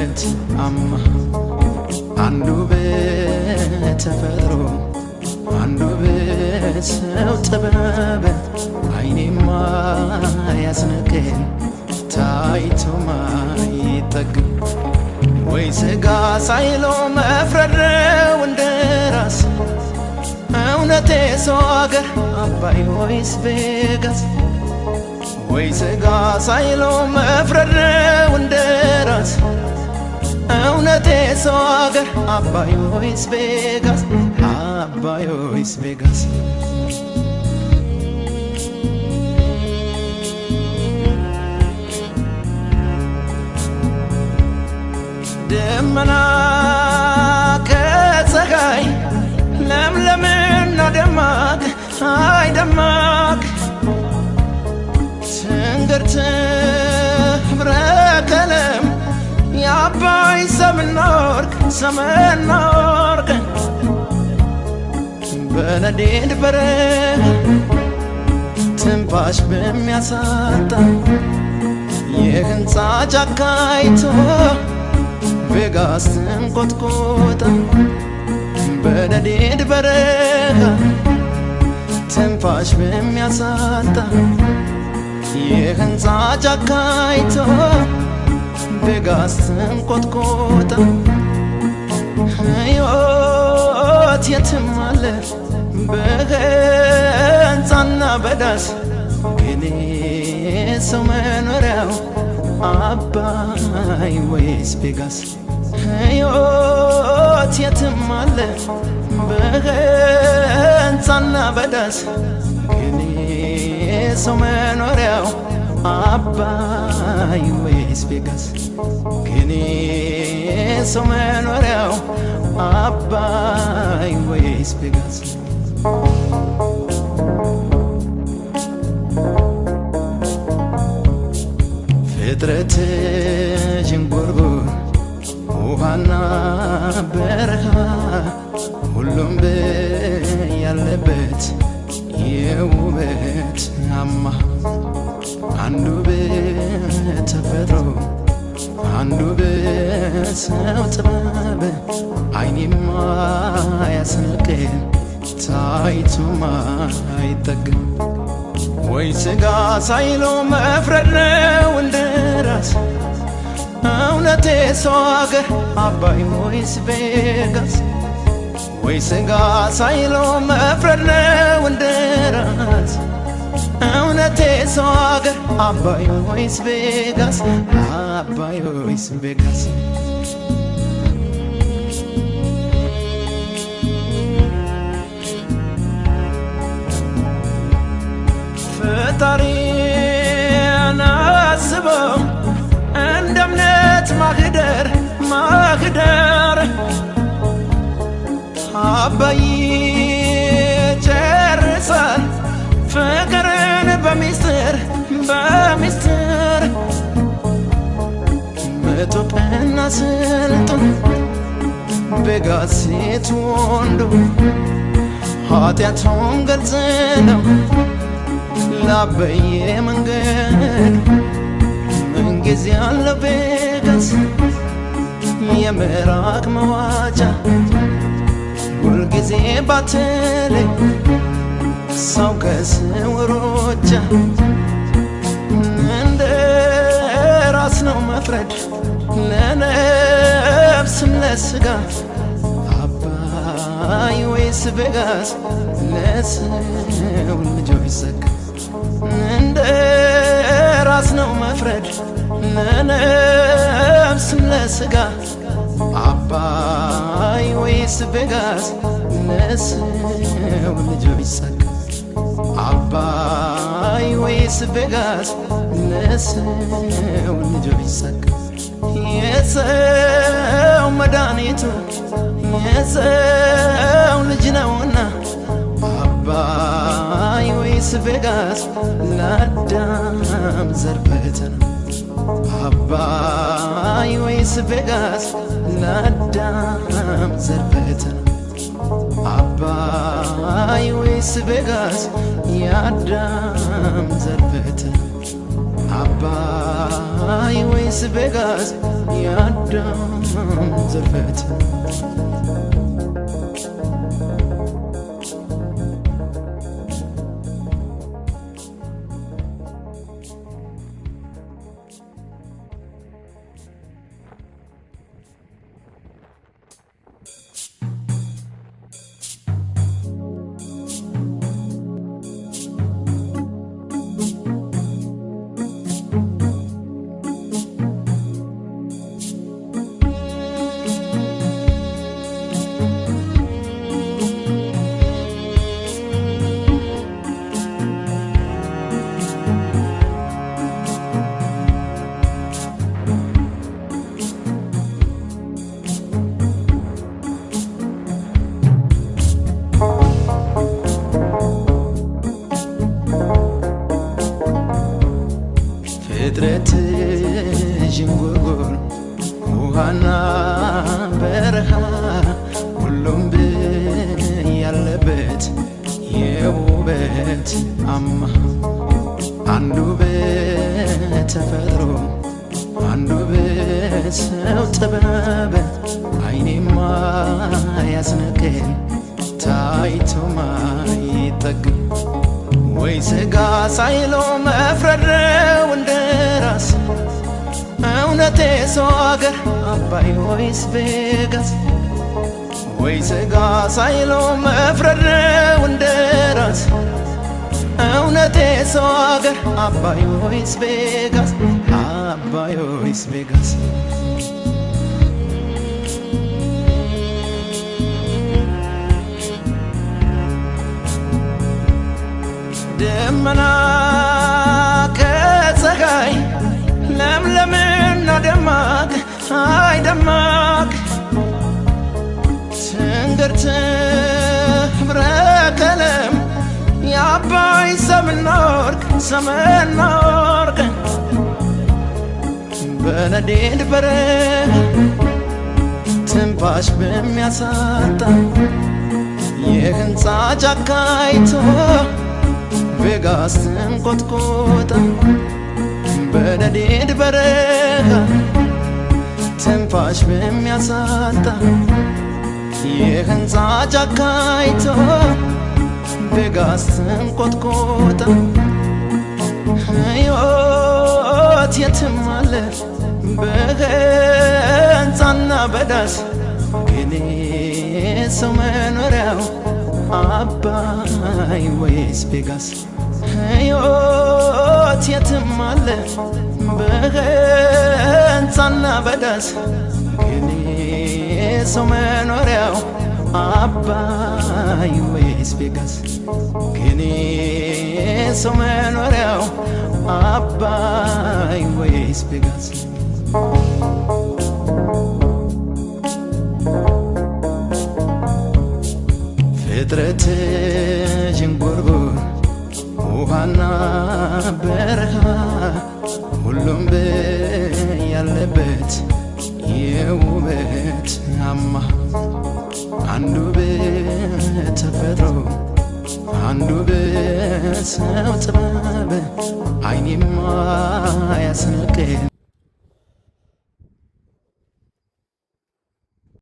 ውበት አማ አንዱ በተፈጥሮ አንዱ በሰው ጥበብ አይኔማ ያስነቀኝ ታይቶ ማይጠግብ ወይ ስጋ ሳይሎ መፍረድ ነው እንደራስ እውነቴ ሰው አገር አባይ ወይስ ቬጋስ ወይ ስጋ ሳይሎ መፍረድ ነው እንደራስ እውነቴ ሰው አገር አባይ ወይስ ቬጋስ አባይ ወይስ ቬጋስ ደመና ከፀሐይ ለምለምና ደማቅ አይ ደማቅ ትንግርት ህብረ ቀለም የአባይ ሰምና ወርቅ በነዴድ በረሃ ትንፋሽ በሚያሳጣ የህንፃ ጫካይቶ ቬጋስ ትንቆጥቆጣ በነዴድ በረሃ ትንፋሽ በሚያሳጣ የህንፃ ጫካይቶ ቬጋስ ትንቆጥቆጣ ሕይወት የትም አለ በህንፃና በዳስ ግን ሰው መኖሪያው አባይ ወይስ ቬጋስ ሕይወት የትም አለ በህንፃና በዳስ ግን ሰው መኖሪያው አባይ ወይስ ቬጋስ ግን ሰው መኖሪያው አባይ ወይስ ቬጋስ ፍጥረት ዥንጉርጉር ውሃና በረሃ ሁሉም ያለበት የውበት አማ አንዱ በተፈጥሮ አንዱ በሰው ጥበብ አይኔማ ያስነቀኝ ታይቶማ አይጠግብ ወይ ስጋ ሳይሎ መፍረድ ነው እንደራስ እውነቴ ሰው አገር አባይ ወይስ ቬጋስ ወይ ስጋ ሳይሎ መፍረድ ነው እንደራስ እውነቴ ሰው አገር አባይ ወይስ ቬጋስ አባይ ወይስ ቬጋስ ፈጣሪን አስበው እንደ እምነት ማህደር አባይ ጨርሳል ፍቅርን በሚስጥር ምጡቅና ስልጡን ቬጋስ ሴት ወንዱ ኃጢአቱን ግልጽ ነው ላበየ መንገድ ምንጊዜ ያለ ቬጋስ የምራቅ መዋጫ ሁልጊዜ ባትለይ ሰው ከስውሮቻ እንደ ራስ ነው መፍረድ ለነፍስም ለስጋ አባይ ወይስ ቬጋስ ለሰው ልጆች ሰጋ እንደ ራስ ነው መፍረድ ለነፍስም ለስጋ አባይ ወይስ ቬጋስ ለሰው ልጆች ሰጋ አባይ ወይስ ቬጋስ ለሰው ልጆች ሰጋ የሰው መድኃኒቱ የሰው ልጅ ነውና አባይ ወይስ ቬጋስ ለአዳም ዘር ፈተና አባይ ወይስ ቬጋስ ለአዳም ዘር ፈተና አባይ ወይስ ቬጋስ የአዳም ዘር ፈተና አባይ ፀሐይ ወይስ በጋዝ የአዳም ዘርፈት? ፍጥረት ዥንጉርጉር ውሃና በረሃ ሁሉም ያለበት የውበት አምሃ አንዱ በተፈጥሮ አንዱ በሰው ጥበብ አይኔማ ያስነቅል ታይቶ ማይጠግብ ወይ ስጋ ሳይሎ መፍረድ ነው እንደራስ እውነቴ ሰው አገር አባይ ወይስ ቬጋስ? ወይ ስጋ ሳይሎ መፍረድ ነው እንደራስ እውነቴ ሰው አገር አባይ ወይስ ቬጋስ? አባይ ወይስ ቬጋስ? ደመና ከፀሐይ ለምለምና ደማቅ አይ ደማቅ ትንግርት ህብረ ቀለም የአባይ ሰምና ወርቅ ሰምና ወርቅ በነዴድ በረሃ ትንፋሽ በሚያሳጣ የህንፃ ጫካይቶ ቬጋስ ትንቆጥቆጣ በነዴድ በረሃ ትንፋሽ በሚያሳጣ የህንፃ ጫካይቶ ቬጋስ ትንቆጥቆጣ ሕይወት የትም አለ በህንፃና በዳስ ግን ሰው መኖሪያው አባይ ወይስ ቬጋስ? ሕይወት የትም አለ በህንፃና በዳስ ግን ሰው መኖሪያው አባይ ወይስ ቬጋስ? ግን ሰው መኖሪያው አባይ ወይስ ቬጋስ? ፍጥረት ዥንጉርጉር ውሃና በረሃ ሁሉም ያለበት የውበት አምሃ አንዱ በተፈጥሮ አንዱ በሰው ጥበብ አይኔማ ያስነቅል